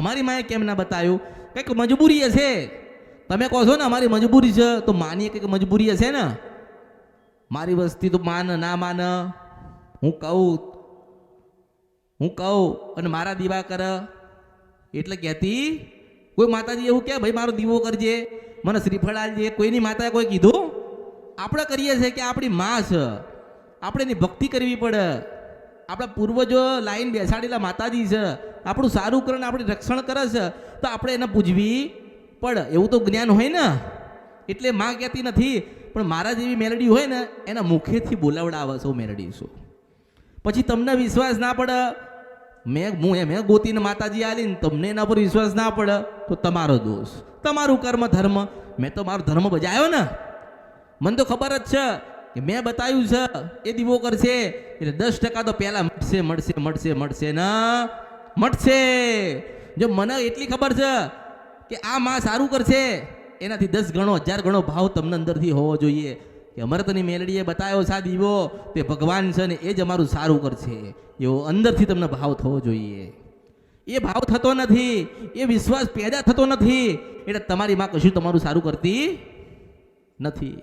અમારી માએ કેમ ના બતાવ્યું? કંઈક મજબૂરી હશે. તમે કહો છો ને અમારી મજબૂરી છે, તો માનીએ કંઈક મજબૂરી હશે ને. મારી વસ્તી તો માન ના માન, હું કહું અને મારા દીવા કર એટલે કહેતી કોઈ માતાજી એવું કે ભાઈ મારો દીવો કરજે, મને શ્રીફળ આલજે. કોઈની માતાએ કોઈ કીધું? આપણે કરીએ છીએ કે આપણી માં છે, આપણે એની ભક્તિ કરવી પડે. આપણા પૂર્વજો લાઈન બેસાડેલા માતાજી છે, આપણું સારું કરે, આપણે રક્ષણ કરે છે, તો આપણે એને પૂજવી પડે. એવું તો જ્ઞાન હોય ને. એટલે માં કહેતી નથી, પણ મારા જેવી મેલડી હોય ને એના મુખેથી બોલાવડાવે છે મેલડી શું. પછી તમને વિશ્વાસ ના પડે, મેં ગોતીને માતાજી આલીને તમને એના પર વિશ્વાસ ના પડે તો તમારો દોષ, તમારું કર્મ ધર્મ. મેં તો મારો ધર્મ બજાવ્યો ને. મને તો ખબર જ છે કે મેં બતાવ્યું છે એ દીવો કરશે એટલે 10% તો પહેલા મળશે મળશે. જો મને એટલી ખબર છે કે આ માં સારું કરશે, એનાથી 10 ગણો 1000 ગણો ભાવ તમને અંદરથી હોવો જોઈએ કે અમરતની મેલડીએ બતાવ્યો છે આ દીવો તે ભગવાન છે ને એ જ અમારું સારું કરશે, એવો અંદરથી તમને ભાવ થવો જોઈએ. એ ભાવ થતો નથી, એ વિશ્વાસ પેદા થતો નથી, એટલે તમારી માં કશું તમારું સારું કરતી નથી.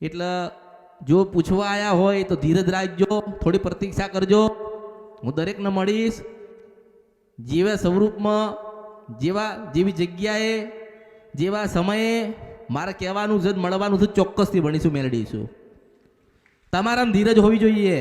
એટલે જો પૂછવા આવ્યા હોય તો ધીરજ રાખજો, થોડી પ્રતીક્ષા કરજો. હું દરેકને મળીશ, જેવા સ્વરૂપમાં, જેવી જગ્યાએ, જેવા સમયે મારે કહેવાનું છે, મળવાનું છે, ચોક્કસથી ભણીશું, મેળવીશું. તમારામાં ધીરજ હોવી જોઈએ.